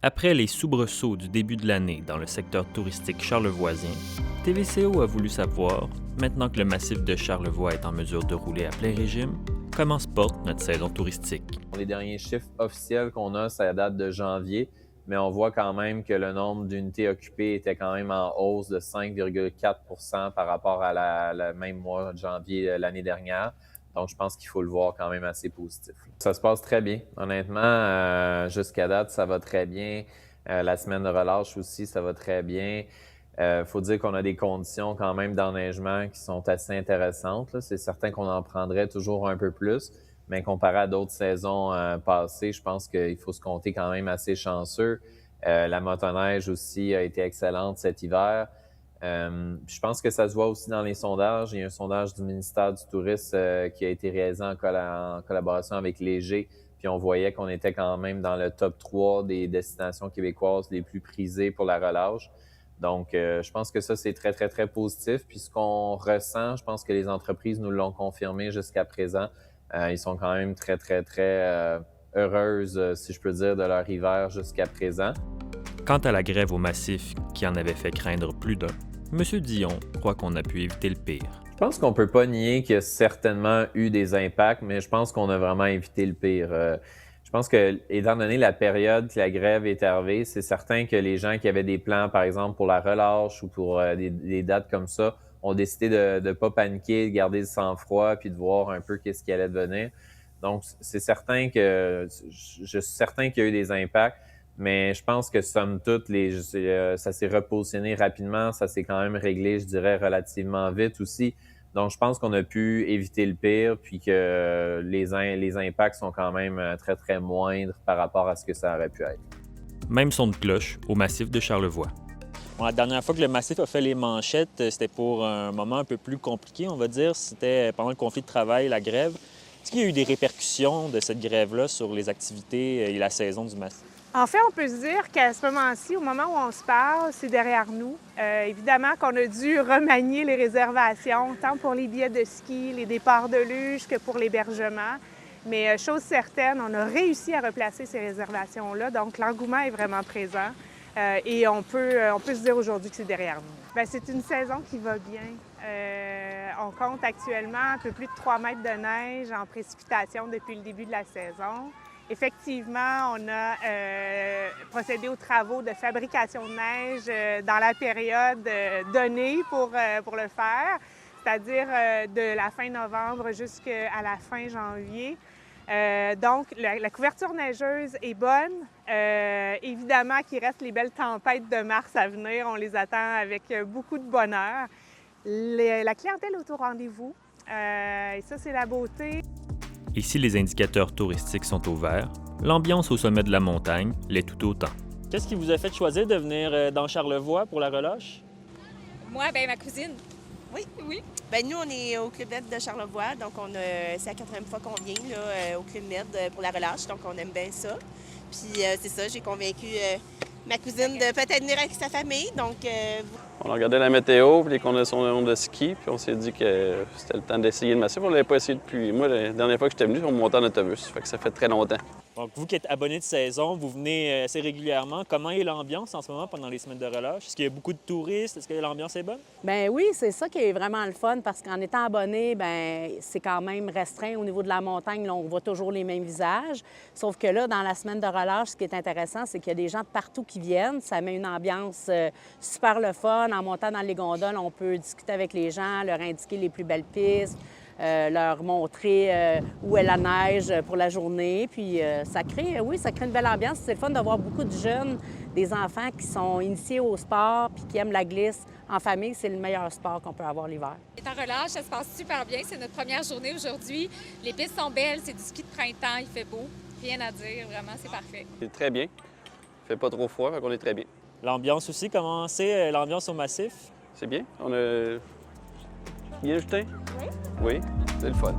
Après les soubresauts du début de l'année dans le secteur touristique charlevoisien, TVCO a voulu savoir, maintenant que le massif de Charlevoix est en mesure de rouler à plein régime, comment se porte notre saison touristique. Les derniers chiffres officiels qu'on a, ça date de janvier, mais on voit quand même que le nombre d'unités occupées était quand même en hausse de 5,4 % par rapport à le même mois de janvier l'année dernière. Donc, je pense qu'il faut le voir quand même assez positif. Ça se passe très bien. Honnêtement, jusqu'à date, ça va très bien. La semaine de relâche aussi, ça va très bien. Faut dire qu'on a des conditions quand même d'enneigement qui sont assez intéressantes, là. C'est certain qu'on en prendrait toujours un peu plus, mais comparé à d'autres saisons passées, je pense qu'il faut se compter quand même assez chanceux. La motoneige aussi a été excellente cet hiver. Je pense que ça se voit aussi dans les sondages. Il y a un sondage du ministère du Tourisme qui a été réalisé en collaboration avec Léger, puis on voyait qu'on était quand même dans le top 3 des destinations québécoises les plus prisées pour la relâche. Donc, je pense que ça, c'est très, très, très positif. Puis ce qu'on ressent, je pense que les entreprises nous l'ont confirmé jusqu'à présent. Ils sont quand même très, très, très heureuses, si je peux dire, de leur hiver jusqu'à présent. Quant à la grève au massif qui en avait fait craindre plus d'un, M. Dion croit qu'on a pu éviter le pire. Je pense qu'on peut pas nier qu'il y a certainement eu des impacts, mais je pense qu'on a vraiment évité le pire. Je pense que, étant donné la période que la grève est arrivée, c'est certain que les gens qui avaient des plans, par exemple, pour la relâche ou pour des dates comme ça, ont décidé de ne pas paniquer, de garder le sang-froid puis de voir un peu qu'est-ce qui allait devenir. Donc, c'est certain que je suis certain qu'il y a eu des impacts, mais je pense que somme toute, ça s'est repositionné rapidement, ça s'est quand même réglé, je dirais, relativement vite aussi. Donc, je pense qu'on a pu éviter le pire, puis que les impacts sont quand même très, très moindres par rapport à ce que ça aurait pu être. Même son de cloche au massif de Charlevoix. Bon, la dernière fois que le massif a fait les manchettes, c'était pour un moment un peu plus compliqué, on va dire. C'était pendant le conflit de travail, la grève. Est-ce qu'il y a eu des répercussions de cette grève-là sur les activités et la saison du massif? En fait, on peut se dire qu'à ce moment-ci, au moment où on se parle, c'est derrière nous. Évidemment qu'on a dû remanier les réservations, tant pour les billets de ski, les départs de luge que pour l'hébergement. Mais chose certaine, on a réussi à replacer ces réservations-là, donc l'engouement est vraiment présent. Et on peut se dire aujourd'hui que c'est derrière nous. Bien, c'est une saison qui va bien. On compte actuellement un peu plus de 3 mètres de neige en précipitation depuis le début de la saison. Effectivement, on a procédé aux travaux de fabrication de neige dans la période donnée pour le faire, c'est-à-dire de la fin novembre jusqu'à la fin janvier. Donc, la couverture neigeuse est bonne. Évidemment qu'il reste les belles tempêtes de mars à venir. On les attend avec beaucoup de bonheur. La clientèle est au rendez-vous. Et ça, c'est la beauté. Et si les indicateurs touristiques sont au vert, l'ambiance au sommet de la montagne l'est tout autant. Qu'est-ce qui vous a fait choisir de venir dans Charlevoix pour la relâche? Moi, ma cousine. Oui. Bien, nous, on est au Club Med de Charlevoix, donc c'est la 4e fois qu'on vient là, au Club Med pour la relâche, donc on aime bien ça. Puis c'est ça, j'ai convaincu ma cousine de peut-être venir avec sa famille, donc... On a regardé la météo, puis les conditions de ski, puis on s'est dit que c'était le temps d'essayer le massif. On ne l'avait pas essayé depuis... Moi, la dernière fois que j'étais venu, on montait en autobus, fait que ça fait très longtemps. Donc, vous qui êtes abonné de saison, vous venez assez régulièrement. Comment est l'ambiance en ce moment pendant les semaines de relâche? Est-ce qu'il y a beaucoup de touristes? Est-ce que l'ambiance est bonne? Bien oui, c'est ça qui est vraiment le fun parce qu'en étant abonné, bien c'est quand même restreint au niveau de la montagne. Là, on voit toujours les mêmes visages. Sauf que là, dans la semaine de relâche, ce qui est intéressant, c'est qu'il y a des gens de partout qui viennent. Ça met une ambiance super le fun. En montant dans les gondoles, on peut discuter avec les gens, leur indiquer les plus belles pistes. Leur montrer où est la neige pour la journée. Puis ça crée une belle ambiance. C'est le fun de voir beaucoup de jeunes, des enfants qui sont initiés au sport puis qui aiment la glisse. En famille, c'est le meilleur sport qu'on peut avoir l'hiver. C'est en relâche, ça se passe super bien. C'est notre première journée aujourd'hui. Les pistes sont belles, c'est du ski de printemps, il fait beau. Rien à dire, vraiment, c'est parfait. C'est très bien. Il fait pas trop froid, fait qu'on est très bien. L'ambiance aussi, comment c'est l'ambiance au massif? C'est bien. On a... Bien, Justin? Oui. Oui, c'est le fun.